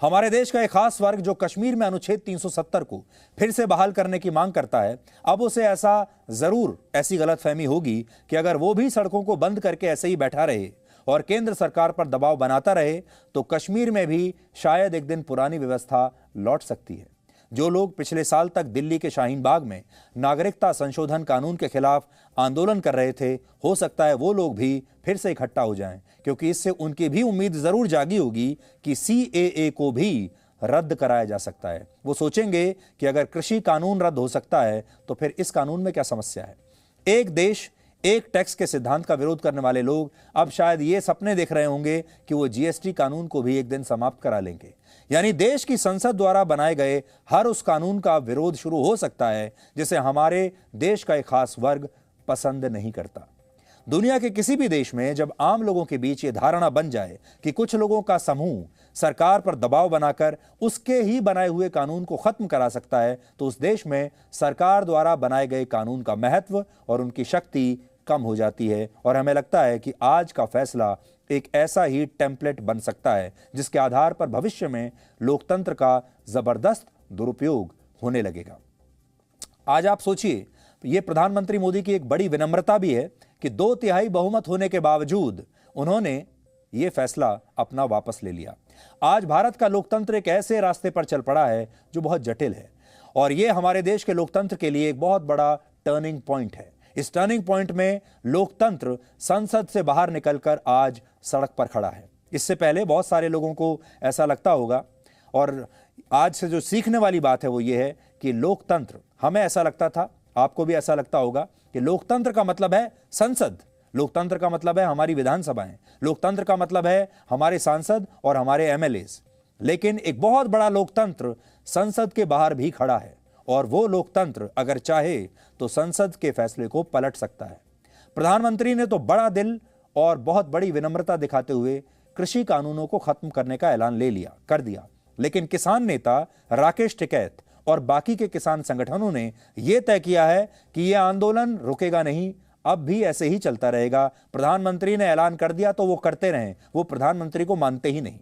हमारे देश का एक खास वर्ग जो कश्मीर में अनुच्छेद 370 को फिर से बहाल करने की मांग करता है, अब उसे ऐसी गलतफहमी होगी कि अगर वो भी सड़कों को बंद करके ऐसे ही बैठा रहे और केंद्र सरकार पर दबाव बनाता रहे तो कश्मीर में भी शायद एक दिन पुरानी व्यवस्था लौट सकती है। जो लोग पिछले साल तक दिल्ली के शाहीन बाग में नागरिकता संशोधन कानून के खिलाफ आंदोलन कर रहे थे, हो सकता है वो लोग भी फिर से इकट्ठा हो जाएं, क्योंकि इससे उनकी भी उम्मीद जरूर जागी होगी कि CAA को भी रद्द कराया जा सकता है। वो सोचेंगे कि अगर कृषि कानून रद्द हो सकता है तो फिर इस कानून में क्या समस्या है। एक देश एक टैक्स के सिद्धांत का विरोध करने वाले लोग अब शायद ये सपने देख रहे होंगे कि वो GST कानून को भी एक दिन समाप्त करा लेंगे। यानी देश की संसद द्वारा बनाए गए हर उस कानून का विरोध शुरू हो सकता है जिसे हमारे देश का एक खास वर्ग पसंद नहीं करता। दुनिया के किसी भी देश में जब आम लोगों के बीच ये धारणा बन जाए कि कुछ लोगों का समूह सरकार पर दबाव बनाकर उसके ही बनाए हुए कानून को खत्म करा सकता है, तो उस देश में सरकार द्वारा बनाए गए कानून का महत्व और उनकी शक्ति कम हो जाती है। और हमें लगता है कि आज का फैसला एक ऐसा ही टेम्पलेट बन सकता है जिसके आधार पर भविष्य में लोकतंत्र का जबरदस्त दुरुपयोग होने लगेगा। आज आप सोचिए, यह प्रधानमंत्री मोदी की एक बड़ी विनम्रता भी है कि 2/3 बहुमत होने के बावजूद उन्होंने यह फैसला अपना वापस ले लिया। आज भारत का लोकतंत्र एक ऐसे रास्ते पर चल पड़ा है जो बहुत जटिल है, और यह हमारे देश के लोकतंत्र के लिए एक बहुत बड़ा टर्निंग पॉइंट है। इस टर्निंग पॉइंट में लोकतंत्र संसद से बाहर निकलकर आज सड़क पर खड़ा है। इससे पहले बहुत सारे लोगों को ऐसा लगता होगा, और आज से जो सीखने वाली बात है वो ये है कि लोकतंत्र, हमें ऐसा लगता था, आपको भी ऐसा लगता होगा कि लोकतंत्र का मतलब है संसद, लोकतंत्र का मतलब है हमारी विधानसभाएं, लोकतंत्र का मतलब है हमारे सांसद और हमारे MLAs। लेकिन एक बहुत बड़ा लोकतंत्र संसद के बाहर भी खड़ा है, और वो लोकतंत्र अगर चाहे तो संसद के फैसले को पलट सकता है। प्रधानमंत्री ने तो बड़ा दिल और बहुत बड़ी विनम्रता दिखाते हुए कृषि कानूनों को खत्म करने का ऐलान कर दिया, लेकिन किसान नेता राकेश टिकैत और बाकी के किसान संगठनों ने यह तय किया है कि यह आंदोलन रुकेगा नहीं, अब भी ऐसे ही चलता रहेगा। प्रधानमंत्री ने ऐलान कर दिया तो वो करते रहें, वो प्रधानमंत्री को मानते ही नहीं।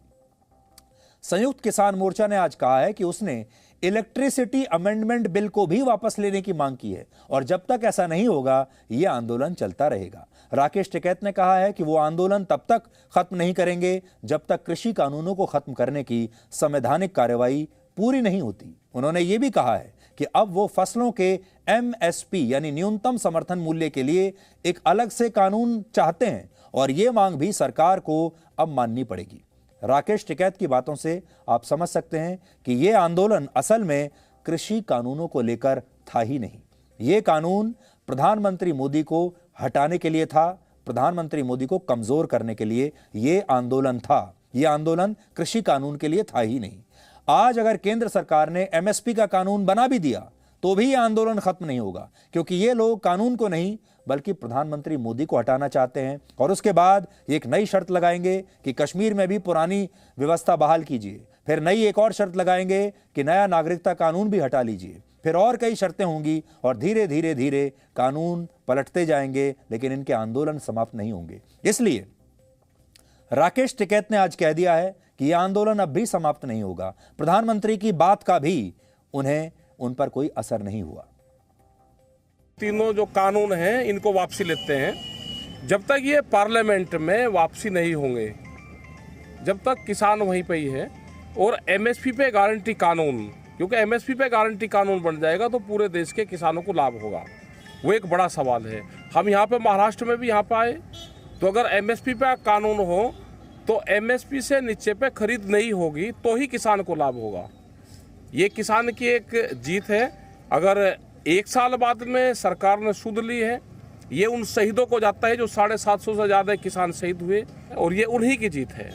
संयुक्त किसान मोर्चा ने आज कहा है कि उसने इलेक्ट्रिसिटी अमेंडमेंट बिल को भी वापस लेने की मांग की है, और जब तक ऐसा नहीं होगा यह आंदोलन चलता रहेगा। राकेश टिकैत ने कहा है कि वो आंदोलन तब तक खत्म नहीं करेंगे जब तक कृषि कानूनों को खत्म करने की संवैधानिक कार्रवाई पूरी नहीं होती। उन्होंने ये भी कहा है कि अब वो फसलों के MSP यानी न्यूनतम समर्थन मूल्य के लिए एक अलग से कानून चाहते हैं, और ये मांग भी सरकार को अब माननी पड़ेगी। राकेश टिकैत की बातों से आप समझ सकते हैं कि यह आंदोलन असल में कृषि कानूनों को लेकर था ही नहीं। यह कानून प्रधानमंत्री मोदी को हटाने के लिए था, प्रधानमंत्री मोदी को कमजोर करने के लिए यह आंदोलन था। यह आंदोलन कृषि कानून के लिए था ही नहीं। आज अगर केंद्र सरकार ने MSP का कानून बना भी दिया तो भी यह आंदोलन खत्म नहीं होगा, क्योंकि ये लोग कानून को नहीं बल्कि प्रधानमंत्री मोदी को हटाना चाहते हैं। और उसके बाद एक नई शर्त लगाएंगे कि कश्मीर में भी पुरानी व्यवस्था बहाल कीजिए, फिर नई एक और शर्त लगाएंगे कि नया नागरिकता कानून भी हटा लीजिए, फिर और कई शर्तें होंगी, और धीरे धीरे धीरे कानून पलटते जाएंगे, लेकिन इनके आंदोलन समाप्त नहीं होंगे। इसलिए राकेश टिकैत ने आज कह दिया है कि यह आंदोलन अब भी समाप्त नहीं होगा। प्रधानमंत्री की बात का भी उन पर कोई असर नहीं हुआ। तीनों जो कानून हैं इनको वापसी लेते हैं। जब तक ये पार्लियामेंट में वापसी नहीं होंगे, जब तक किसान वहीं पे ही है। और MSP पे गारंटी कानून, क्योंकि MSP पे गारंटी कानून बन जाएगा तो पूरे देश के किसानों को लाभ होगा, वो एक बड़ा सवाल है। हम यहाँ पे महाराष्ट्र में भी यहाँ पे आए तो अगर MSP पे कानून हो तो MSP से नीचे पे खरीद नहीं होगी तो ही किसान को लाभ होगा। ये किसान की एक जीत है। अगर 1 साल बाद में सरकार ने सुध ली है, ये उन शहीदों को जाता है जो 750 से ज्यादा किसान शहीद हुए, और ये उन्हीं की जीत है।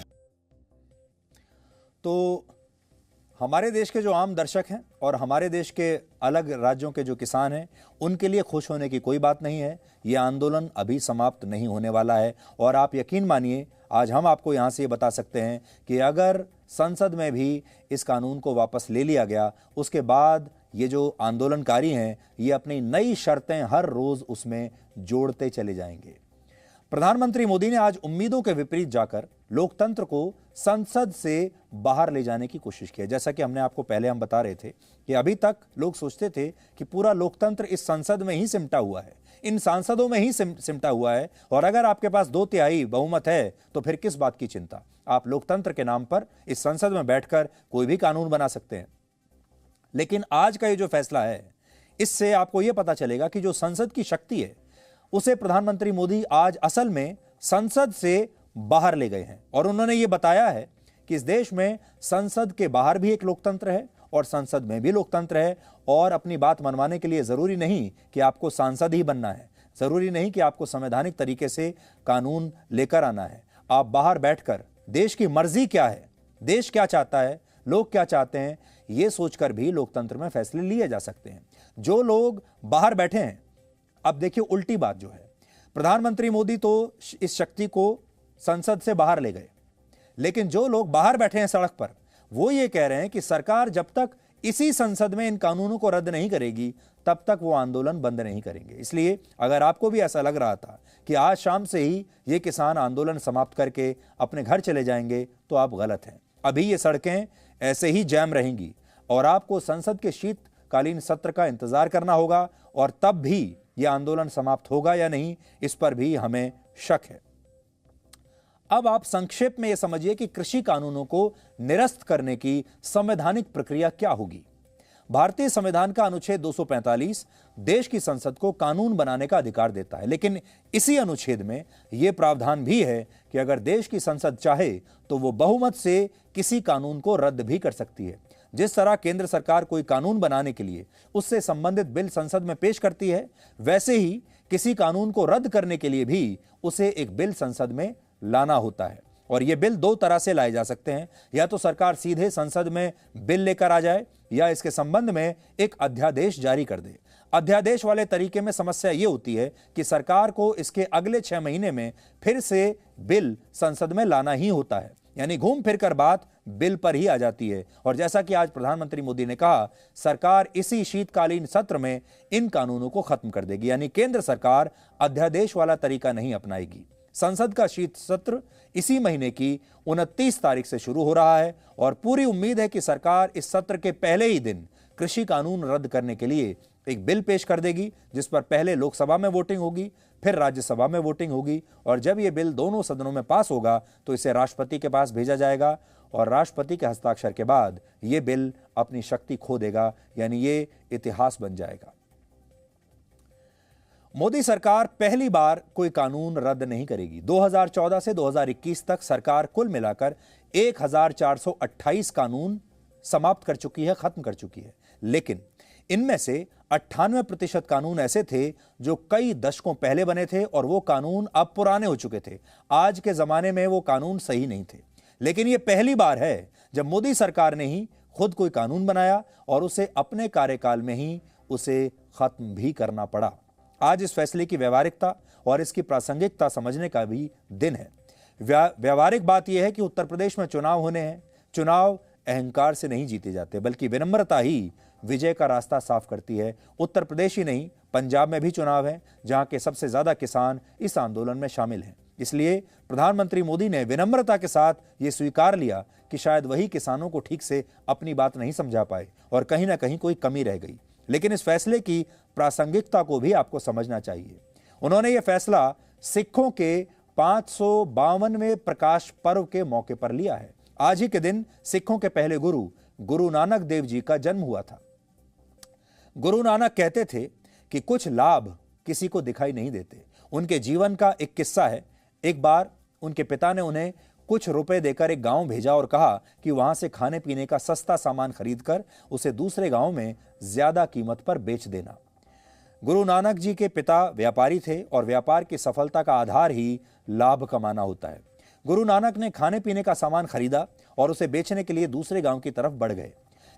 तो हमारे देश के जो आम दर्शक हैं और हमारे देश के अलग राज्यों के जो किसान हैं, उनके लिए खुश होने की कोई बात नहीं है। ये आंदोलन अभी समाप्त नहीं होने वाला है, और आप यकीन मानिए आज हम आपको यहाँ से ये बता सकते हैं कि अगर संसद में भी इस कानून को वापस ले लिया गया, उसके बाद ये जो आंदोलनकारी हैं ये अपनी नई शर्तें हर रोज उसमें जोड़ते चले जाएंगे। प्रधानमंत्री मोदी ने आज उम्मीदों के विपरीत जाकर लोकतंत्र को संसद से बाहर ले जाने की कोशिश की है। जैसा कि हमने आपको पहले हम बता रहे थे कि अभी तक लोग सोचते थे कि पूरा लोकतंत्र इस संसद में ही सिमटा हुआ है, इन सांसदों में ही सिमटा हुआ है, और अगर आपके पास 2/3 बहुमत है तो फिर किस बात की चिंता। आप लोकतंत्र के नाम पर इस संसद में बैठकर कोई भी कानून बना सकते हैं। लेकिन आज का ये जो फैसला है, इससे आपको यह पता चलेगा कि जो संसद की शक्ति है उसे प्रधानमंत्री मोदी आज असल में संसद से बाहर ले गए हैं। और उन्होंने ये बताया है कि इस देश में संसद के बाहर भी एक लोकतंत्र है और संसद में भी लोकतंत्र है, और अपनी बात मनवाने के लिए जरूरी नहीं कि आपको सांसद ही बनना है, जरूरी नहीं कि आपको संवैधानिक तरीके से कानून लेकर आना है। आप बाहर बैठकर देश की मर्जी क्या है, देश क्या चाहता है, लोग क्या चाहते हैं, ये सोचकर भी लोकतंत्र में फैसले लिए जा सकते हैं। जो लोग बाहर बैठे हैं, अब देखिए उल्टी बात जो है, प्रधानमंत्री मोदी तो इस शक्ति को संसद से बाहर ले गए, लेकिन जो लोग बाहर बैठे हैं सड़क पर, वो ये कह रहे हैं कि सरकार जब तक इसी संसद में इन कानूनों को रद्द नहीं करेगी तब तक वो आंदोलन बंद नहीं करेंगे। इसलिए अगर आपको भी ऐसा लग रहा था कि आज शाम से ही ये किसान आंदोलन समाप्त करके अपने घर चले जाएंगे, तो आप गलत हैं। अभी ये सड़कें ऐसे ही जैम रहेंगी और आपको संसद के शीतकालीन सत्र का इंतजार करना होगा, और तब भी यह आंदोलन समाप्त होगा या नहीं, इस पर भी हमें शक है। अब आप संक्षेप में यह समझिए कि कृषि कानूनों को निरस्त करने की संवैधानिक प्रक्रिया क्या होगी। भारतीय संविधान का अनुच्छेद 245 देश की संसद को कानून बनाने का अधिकार देता है, लेकिन इसी अनुच्छेद में यह प्रावधान भी है कि अगर देश की संसद चाहे तो वो बहुमत से किसी कानून को रद्द भी कर सकती है। जिस तरह केंद्र सरकार कोई कानून बनाने के लिए उससे संबंधित बिल संसद में पेश करती है, वैसे ही किसी कानून को रद्द करने के लिए भी उसे एक बिल संसद में लाना होता है। और ये बिल दो तरह से लाए जा सकते हैं, या तो सरकार सीधे संसद में बिल लेकर आ जाए या इसके संबंध में एक अध्यादेश जारी कर दे। अध्यादेश वाले तरीके में समस्या ये होती है कि सरकार को इसके अगले 6 महीने में फिर से बिल संसद में लाना ही होता है, यानी घूम फिर कर बात बिल पर ही आ जाती है। और जैसा कि आज प्रधानमंत्री मोदी ने कहा, सरकार इसी शीतकालीन सत्र में इन कानूनों को खत्म कर देगी, यानी केंद्र सरकार अध्यादेश वाला तरीका नहीं अपनाएगी। संसद का शीत सत्र इसी महीने की 29 तारीख से शुरू हो रहा है और पूरी उम्मीद है कि सरकार इस सत्र के पहले ही दिन कृषि कानून रद्द करने के लिए एक बिल पेश कर देगी, जिस पर पहले लोकसभा में वोटिंग होगी, फिर राज्यसभा में वोटिंग होगी, और जब यह बिल दोनों सदनों में पास होगा तो इसे राष्ट्रपति के पास भेजा जाएगा और राष्ट्रपति के हस्ताक्षर के बाद यह बिल अपनी शक्ति खो देगा, यानी ये इतिहास बन जाएगा। मोदी सरकार पहली बार कोई कानून रद्द नहीं करेगी। 2014 से 2021 तक सरकार कुल मिलाकर 1428 कानून समाप्त कर चुकी है, खत्म कर चुकी है, लेकिन इनमें से 98% कानून ऐसे थे जो कई दशकों पहले बने थे और वो कानून अब पुराने हो चुके थे। आज के जमाने में वो कानून सही नहीं थे। लेकिन ये पहली बार है जब मोदी सरकार ने ही खुद कोई कानून बनाया और उसे अपने कार्यकाल में ही उसे खत्म भी करना पड़ा। आज इस फैसले की व्यवहारिकता और इसकी प्रासंगिकता समझने का भी दिन है। व्यवहारिक बात यह है कि उत्तर प्रदेश में चुनाव होने हैं। चुनाव अहंकार से नहीं जीते जाते, बल्कि विनम्रता ही विजय का रास्ता साफ करती है। उत्तर प्रदेश ही नहीं, पंजाब में भी चुनाव है, जहां के सबसे ज्यादा किसान इस आंदोलन में शामिल हैं। इसलिए प्रधानमंत्री मोदी ने विनम्रता के साथ ये स्वीकार लिया कि शायद वही किसानों को ठीक से अपनी बात नहीं समझा पाए और कहीं ना कहीं कोई कमी रह गई। लेकिन इस फैसले की प्रासंगिकता को भी आपको समझना चाहिए। उन्होंने यह फैसला सिखों के 552वें प्रकाश पर्व के मौके पर लिया है। आज ही के दिन सिखों के पहले गुरु गुरु नानक देव जी का जन्म हुआ था। गुरु नानक कहते थे कि कुछ लाभ किसी को दिखाई नहीं देते। उनके जीवन का एक किस्सा है। एक बार उनके पिता ने उन्हें कुछ रुपए देकर एक गांव भेजा और कहा कि वहां से खाने पीने का सस्ता सामान खरीदकर उसे दूसरे गांव में ज्यादा कीमत पर बेच देना। गुरु नानक जी के पिता व्यापारी थे और व्यापार की सफलता का आधार ही लाभ कमाना होता है। गुरु नानक ने खाने पीने का सामान खरीदा और उसे बेचने के लिए दूसरे गांव की तरफ बढ़ गए,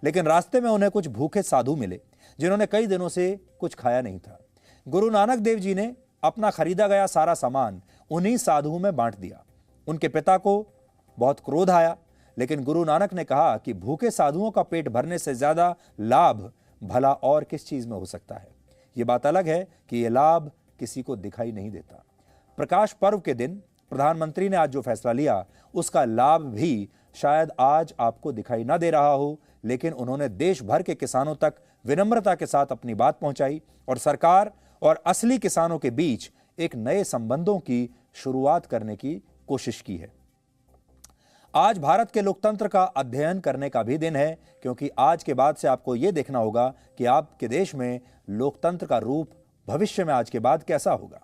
लेकिन रास्ते में उन्हें कुछ भूखे साधु मिले जिन्होंने कई दिनों से कुछ खाया नहीं था। गुरु नानक देव जी ने अपना खरीदा गया सारा सामान उन्हीं साधुओं में बांट दिया। उनके पिता को बहुत क्रोध आया, लेकिन गुरु नानक ने कहा कि भूखे साधुओं का पेट भरने से ज्यादा लाभ भला और किस चीज में हो सकता है। यह बात अलग है कि यह लाभ किसी को दिखाई नहीं देता। प्रकाश पर्व के दिन प्रधानमंत्री ने आज जो फैसला लिया उसका लाभ भी शायद आज आपको दिखाई ना दे रहा हो, लेकिन उन्होंने देश भर के किसानों तक विनम्रता के साथ अपनी बात पहुंचाई और सरकार और असली किसानों के बीच एक नए संबंधों की शुरुआत करने की कोशिश की है। आज भारत के लोकतंत्र का अध्ययन करने का भी दिन है, क्योंकि आज के बाद से आपको यह देखना होगा कि आपके देश में लोकतंत्र का रूप भविष्य में आज के बाद कैसा होगा।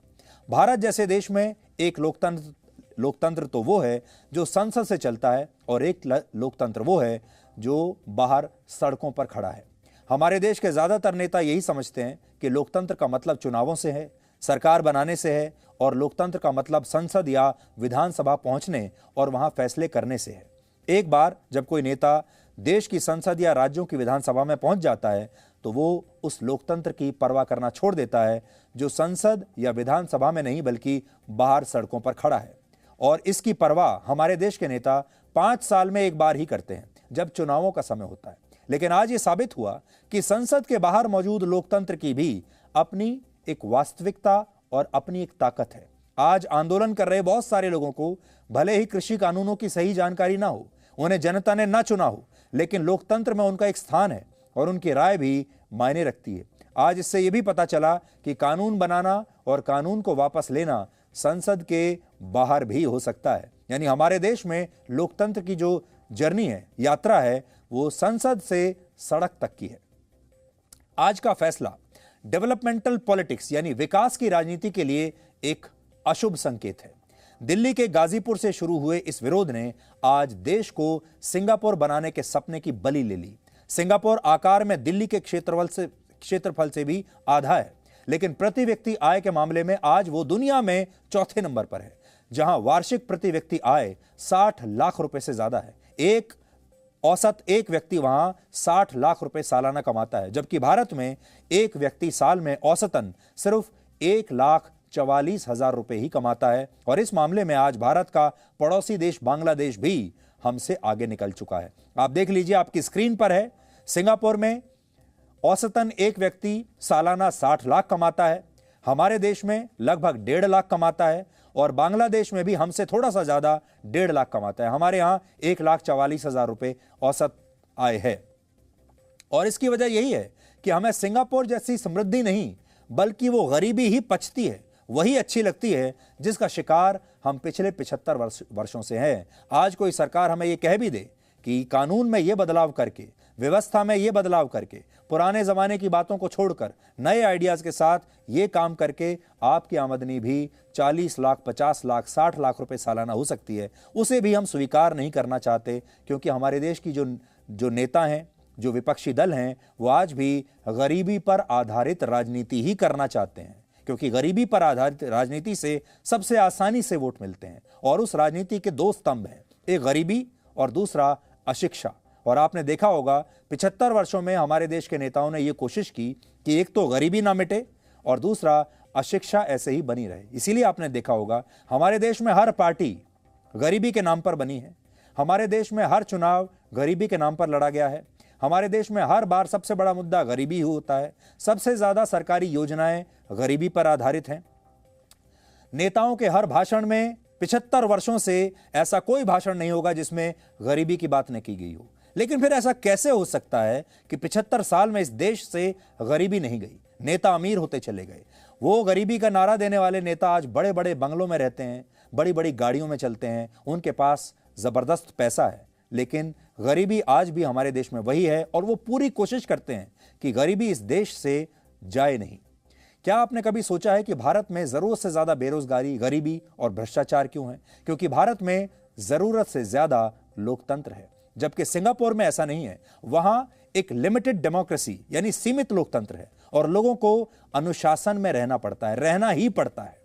भारत जैसे देश में एक लोकतंत्र तो वो है जो संसद से चलता है और एक लोकतंत्र वो है जो बाहर सड़कों पर खड़ा है। हमारे देश के ज्यादातर नेता यही समझते हैं कि लोकतंत्र का मतलब चुनावों से है, सरकार बनाने से है और लोकतंत्र का मतलब संसद या विधानसभा पहुंचने और वहां फैसले करने से है। एक बार जब कोई नेता देश की संसद या राज्यों की विधानसभा में पहुंच जाता है तो वो उस लोकतंत्र की परवाह करना छोड़ देता है जो संसद या विधानसभा में नहीं बल्कि बाहर सड़कों पर खड़ा है। और इसकी परवाह हमारे देश के नेता 5 साल में एक बार ही करते हैं, जब चुनावों का समय होता है। लेकिन आज ये साबित हुआ कि संसद के बाहर मौजूद लोकतंत्र की भी अपनी एक वास्तविकता और अपनी एक ताकत है। आज आंदोलन कर रहे बहुत सारे लोगों को भले ही कृषि कानूनों की सही जानकारी ना हो, उन्हें जनता ने ना चुना हो, लेकिन लोकतंत्र में उनका एक स्थान है और उनकी राय भी मायने रखती है। आज इससे यह भी पता चला कि कानून बनाना और कानून को वापस लेना संसद के बाहर भी हो सकता है। यानी हमारे देश में लोकतंत्र की जो जर्नी है, यात्रा है, वो संसद से सड़क तक की है। आज का फैसला डेवलपमेंटल पॉलिटिक्स यानी विकास की राजनीति के लिए एक अशुभ संकेत है। दिल्ली के गाजीपुर से शुरू हुए इस विरोध ने आज देश को सिंगापुर बनाने के सपने की बलि ले ली। सिंगापुर आकार में दिल्ली के क्षेत्रफल से भी आधा है, लेकिन प्रति व्यक्ति आय के मामले में आज वो दुनिया में चौथे नंबर पर है, जहां वार्षिक प्रति व्यक्ति आय 60 लाख रुपए से ज्यादा है। एक व्यक्ति वहां 60 लाख रुपए सालाना कमाता है, जबकि भारत में एक व्यक्ति साल में औसतन सिर्फ 1,44,000 रुपए ही कमाता है। और इस मामले में आज भारत का पड़ोसी देश बांग्लादेश भी हमसे आगे निकल चुका है। आप देख लीजिए, आपकी स्क्रीन पर है, सिंगापुर में औसतन एक व्यक्ति सालाना 60 लाख कमाता है, हमारे देश में लगभग 1.5 लाख कमाता है और बांग्लादेश में भी हमसे थोड़ा सा ज्यादा 1.5 लाख कमाता है। हमारे यहां 1,44,000 रुपए औसत आय है। और इसकी वजह यही है कि हमें सिंगापुर जैसी समृद्धि नहीं बल्कि वो गरीबी ही पचती है, वही अच्छी लगती है जिसका शिकार हम पिछले 75 वर्षों से हैं। आज कोई सरकार हमें ये कह भी दे कि कानून में ये बदलाव करके, व्यवस्था में ये बदलाव करके, पुराने जमाने की बातों को छोड़कर नए आइडियाज के साथ ये काम करके आपकी आमदनी भी 40 लाख, 50 लाख, 60 लाख रुपए सालाना हो सकती है, उसे भी हम स्वीकार नहीं करना चाहते, क्योंकि हमारे देश की जो नेता हैं, जो विपक्षी दल हैं, वो आज भी गरीबी पर आधारित राजनीति ही करना चाहते हैं, क्योंकि गरीबी पर आधारित राजनीति से सबसे आसानी से वोट मिलते हैं। और उस राजनीति के 2 स्तंभ हैं, एक गरीबी और दूसरा अशिक्षा। और आपने देखा होगा 75 वर्षों में हमारे देश के नेताओं ने यह कोशिश की कि एक तो गरीबी ना मिटे और दूसरा अशिक्षा ऐसे ही बनी रहे। इसीलिए आपने देखा होगा हमारे देश में हर पार्टी गरीबी के नाम पर बनी है, हमारे देश में हर चुनाव गरीबी के नाम पर लड़ा गया है, हमारे देश में हर बार सबसे बड़ा मुद्दा गरीबी ही होता है, सबसे ज्यादा सरकारी योजनाएं गरीबी पर आधारित हैं। नेताओं के हर भाषण में 75 वर्षों से ऐसा कोई भाषण नहीं होगा जिसमें गरीबी की बात न की गई हो। लेकिन फिर ऐसा कैसे हो सकता है कि 75 साल में इस देश से गरीबी नहीं गई, नेता अमीर होते चले गए। वो गरीबी का नारा देने वाले नेता आज बड़े बड़े बंगलों में रहते हैं, बड़ी बड़ी गाड़ियों में चलते हैं, उनके पास जबरदस्त पैसा है, लेकिन गरीबी आज भी हमारे देश में वही है और वो पूरी कोशिश करते हैं कि गरीबी इस देश से जाए नहीं। क्या आपने कभी सोचा है कि भारत में जरूरत से ज्यादा बेरोजगारी, गरीबी और भ्रष्टाचार क्यों है? क्योंकि भारत में जरूरत से ज्यादा लोकतंत्र है, जबकि सिंगापुर में ऐसा नहीं है। वहां एक लिमिटेड डेमोक्रेसी यानी सीमित लोकतंत्र है और लोगों को अनुशासन में रहना पड़ता है, रहना ही पड़ता है।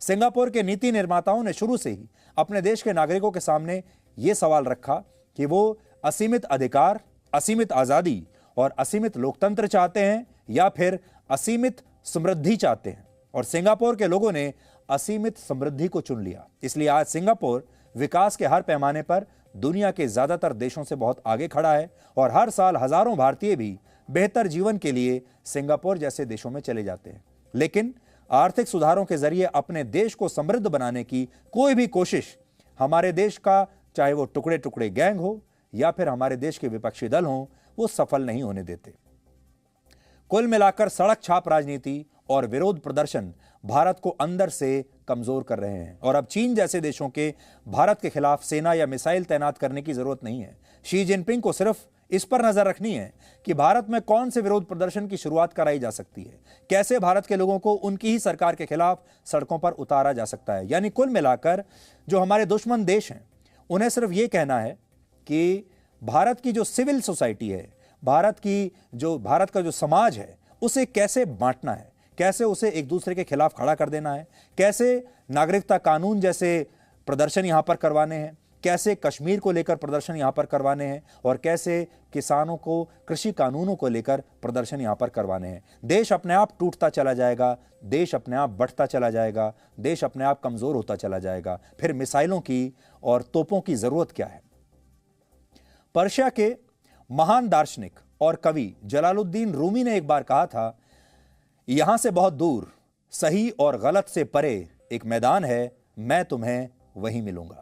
सिंगापुर के नीति निर्माताओं ने शुरू से ही अपने देश के नागरिकों के सामने यह सवाल रखा कि वो असीमित अधिकार, असीमित आजादी और असीमित लोकतंत्र चाहते हैं या फिर असीमित समृद्धि चाहते हैं। और सिंगापुर के लोगों ने असीमित समृद्धि को चुन लिया। इसलिए आज सिंगापुर विकास के हर पैमाने पर दुनिया के ज्यादातर देशों से बहुत आगे खड़ा है और हर साल हजारों भारतीय भी बेहतर जीवन के लिए सिंगापुर जैसे देशों में चले जाते हैं। लेकिन आर्थिक सुधारों के जरिए अपने देश को समृद्ध बनाने की कोई भी कोशिश हमारे देश का, चाहे वो टुकड़े टुकड़े गैंग हो या फिर हमारे देश के विपक्षी दल हों, वो सफल नहीं होने देते। कुल मिलाकर सड़क छाप राजनीति और विरोध प्रदर्शन भारत को अंदर से कमजोर कर रहे हैं और अब चीन जैसे देशों के भारत के खिलाफ सेना या मिसाइल तैनात करने की जरूरत नहीं है। शी जिनपिंग को सिर्फ इस पर नजर रखनी है कि भारत में कौन से विरोध प्रदर्शन की शुरुआत कराई जा सकती है, कैसे भारत के लोगों को उनकी ही सरकार के खिलाफ सड़कों पर उतारा जा सकता है। यानी कुल मिलाकर जो हमारे दुश्मन देश हैं उन्हें सिर्फ यह कहना है कि भारत की जो सिविल सोसाइटी है, भारत का जो समाज है, उसे कैसे बांटना है, कैसे उसे एक दूसरे के खिलाफ खड़ा कर देना है, कैसे नागरिकता कानून जैसे प्रदर्शन यहां पर करवाने हैं, कैसे कश्मीर को लेकर प्रदर्शन यहां पर करवाने हैं और कैसे किसानों को कृषि कानूनों को लेकर प्रदर्शन यहां पर करवाने हैं। देश अपने आप टूटता चला जाएगा, देश अपने आप बढ़ता चला जाएगा, देश अपने आप कमजोर होता चला जाएगा। फिर मिसाइलों की और तोपों की जरूरत क्या है। पर्शिया के महान दार्शनिक और कवि जलालुद्दीन रूमी ने एक बार कहा था, यहां से बहुत दूर, सही और गलत से परे एक मैदान है, मैं तुम्हें वहीं मिलूंगा।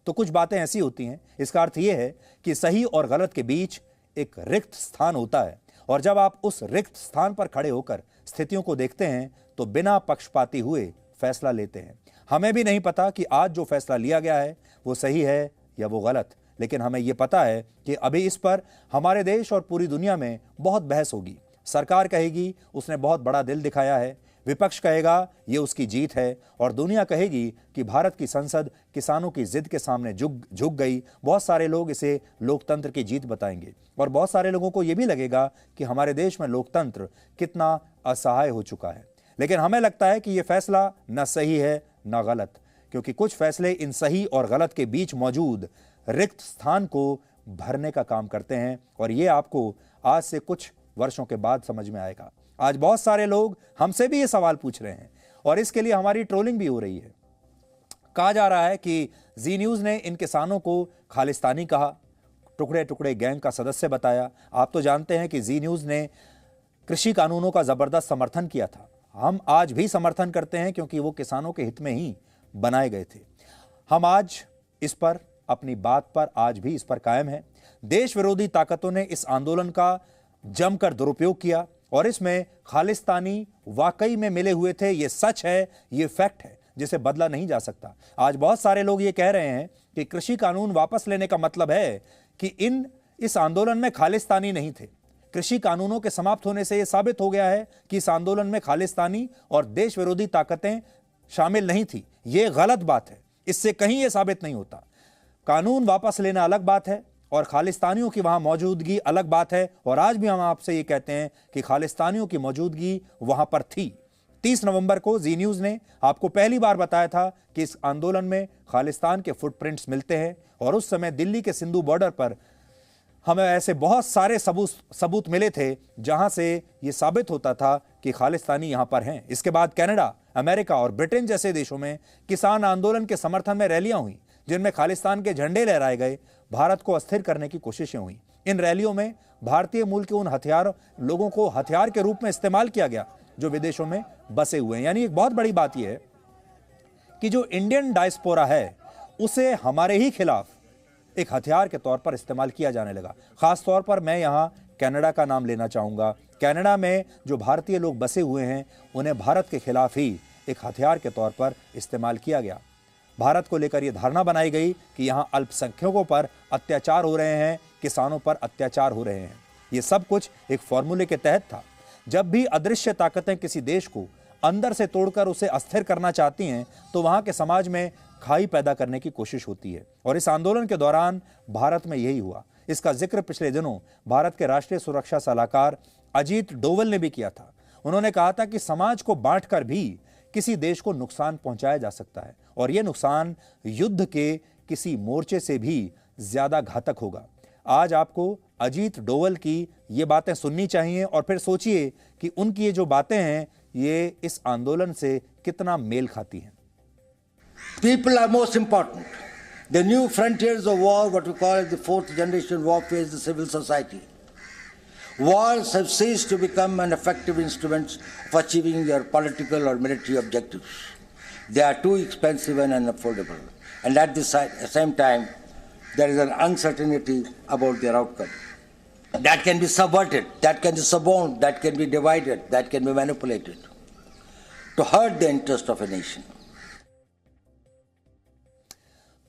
तो कुछ बातें ऐसी होती हैं, इसका अर्थ यह है कि सही और गलत के बीच एक रिक्त स्थान होता है और जब आप उस रिक्त स्थान पर खड़े होकर स्थितियों को देखते हैं तो बिना पक्षपाती हुए फैसला लेते हैं। हमें भी नहीं पता कि आज जो फैसला लिया गया है वो सही है या वो गलत, लेकिन हमें यह पता है कि अभी इस पर हमारे देश और पूरी दुनिया में बहुत बहस होगी। सरकार कहेगी उसने बहुत बड़ा दिल दिखाया है, विपक्ष कहेगा ये उसकी जीत है और दुनिया कहेगी कि भारत की संसद किसानों की जिद के सामने झुक गई। बहुत सारे लोग इसे लोकतंत्र की जीत बताएंगे और बहुत सारे लोगों को यह भी लगेगा कि हमारे देश में लोकतंत्र कितना असहाय हो चुका है। लेकिन हमें लगता है कि यह फैसला न सही है न गलत, क्योंकि कुछ फैसले इन सही और गलत के बीच मौजूद रिक्त स्थान को भरने का काम करते हैं और ये आपको आज से कुछ वर्षों के बाद समझ में आएगा। आज बहुत सारे लोग हमसे भी ये सवाल पूछ रहे हैं और इसके लिए हमारी ट्रोलिंग भी हो रही है। कहा जा रहा है कि जी न्यूज़ ने इन किसानों को खालिस्तानी कहा, टुकड़े टुकड़े गैंग का सदस्य बताया। आप तो जानते हैं कि जी न्यूज़ ने कृषि कानूनों का जबरदस्त समर्थन किया था। हम आज भी समर्थन करते हैं क्योंकि वो किसानों के हित में ही बनाए गए थे। हम आज इस पर अपनी बात पर आज भी इस पर कायम है। देश विरोधी ताकतों ने इस आंदोलन का जमकर दुरुपयोग किया और इसमें खालिस्तानी वाकई में मिले हुए थे। ये सच है, ये फैक्ट है जिसे बदला नहीं जा सकता। आज बहुत सारे लोग ये कह रहे हैं कि कृषि कानून वापस लेने का मतलब है कि इस आंदोलन में खालिस्तानी नहीं थे। कृषि कानूनों के समाप्त होने से यह साबित हो गया है कि इस आंदोलन में खालिस्तानी और देश विरोधी ताकतें शामिल नहीं थी। यह गलत बात है, इससे कहीं यह साबित नहीं होता। कानून वापस लेना अलग बात है और खालिस्तानियों की वहां मौजूदगी अलग बात है। और आज भी हम आपसे ये कहते हैं कि खालिस्तानियों की मौजूदगी वहां पर थी। 30 नवंबर को जी न्यूज़ ने आपको पहली बार बताया था कि इस आंदोलन में खालिस्तान के फुटप्रिंट्स मिलते हैं और उस समय दिल्ली के सिंधु बॉर्डर पर हमें ऐसे बहुत सारे सबूत मिले थे जहां से ये साबित होता था कि खालिस्तानी यहां पर हैं। इसके बाद कनाडा, अमेरिका और ब्रिटेन जैसे देशों में किसान आंदोलन के समर्थन में रैलियां हुई जिनमें खालिस्तान के झंडे लहराए गए। भारत को अस्थिर करने की कोशिशें हुई। इन रैलियों में भारतीय मूल के उन लोगों को हथियार के रूप में इस्तेमाल किया गया जो विदेशों में बसे हुए हैं। यानी एक बहुत बड़ी बात यह है कि जो इंडियन डायस्पोरा है उसे हमारे ही खिलाफ एक हथियार के तौर पर इस्तेमाल किया जाने लगा। खास तौर पर मैं यहां कनाडा का नाम लेना चाहूंगा। कनाडा में जो भारतीय लोग बसे हुए हैं उन्हें भारत के खिलाफ ही एक हथियार के तौर पर इस्तेमाल किया गया। भारत को लेकर यह धारणा बनाई गई कि यहां अल्पसंख्यकों पर अत्याचार हो रहे हैं, किसानों पर अत्याचार हो रहे हैं। यह सब कुछ एक फॉर्मूले के तहत था। जब भी अदृश्य ताकतें किसी देश को अंदर से तोड़कर उसे अस्थिर करना चाहती हैं तो वहां के समाज में खाई पैदा करने की कोशिश होती है और इस आंदोलन के दौरान भारत में यही हुआ। इसका जिक्र पिछले दिनों भारत के राष्ट्रीय सुरक्षा सलाहकार अजीत डोवल ने भी किया था। उन्होंने कहा था कि समाज को बांटकर भी किसी देश को नुकसान पहुंचाया जा सकता है और यह नुकसान युद्ध के किसी मोर्चे से भी ज्यादा घातक होगा। आज आपको अजीत डोवल की ये बातें सुननी चाहिए और फिर सोचिए कि उनकी ये जो बातें हैं ये इस आंदोलन से कितना मेल खाती हैं। People are most important. The new frontiers of war, what we call as the fourth generation warfare, is the civil society. Wars have ceased to become an effective instrument of achieving your political or military objectives. They are too expensive and unaffordable. And at the same time, there is an uncertainty about their outcome. That can be subverted, that can be suborned, that can be divided, that can be manipulated to hurt the interest of a nation.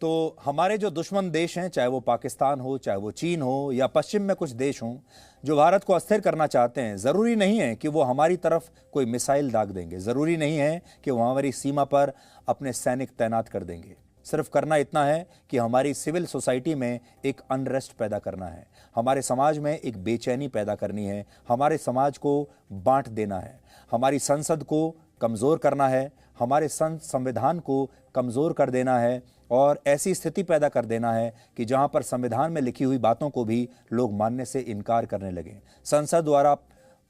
तो हमारे जो दुश्मन देश हैं, चाहे वो पाकिस्तान हो, चाहे वो चीन हो या पश्चिम में कुछ देश हों, जो भारत को अस्थिर करना चाहते हैं, ज़रूरी नहीं है कि वो हमारी तरफ कोई मिसाइल दाग देंगे, ज़रूरी नहीं है कि वो हमारी सीमा पर अपने सैनिक तैनात कर देंगे। सिर्फ करना इतना है कि हमारी सिविल सोसाइटी में एक अनरेस्ट पैदा करना है, हमारे समाज में एक बेचैनी पैदा करनी है, हमारे समाज को बांट देना है, हमारी संसद को कमज़ोर करना है, हमारे संविधान को कमज़ोर कर देना है और ऐसी स्थिति पैदा कर देना है कि जहां पर संविधान में लिखी हुई बातों को भी लोग मानने से इनकार करने लगें। संसद द्वारा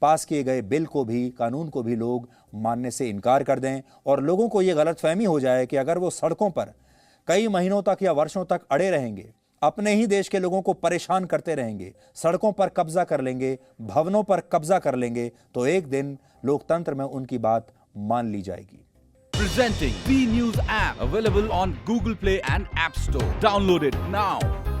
पास किए गए बिल को भी, कानून को भी लोग मानने से इनकार कर दें और लोगों को ये गलतफहमी हो जाए कि अगर वो सड़कों पर कई महीनों तक या वर्षों तक अड़े रहेंगे, अपने ही देश के लोगों को परेशान करते रहेंगे, सड़कों पर कब्जा कर लेंगे, भवनों पर कब्जा कर लेंगे, तो एक दिन लोकतंत्र में उनकी बात मान ली जाएगी। Presenting B News app, available on Google Play and App Store. Download it now.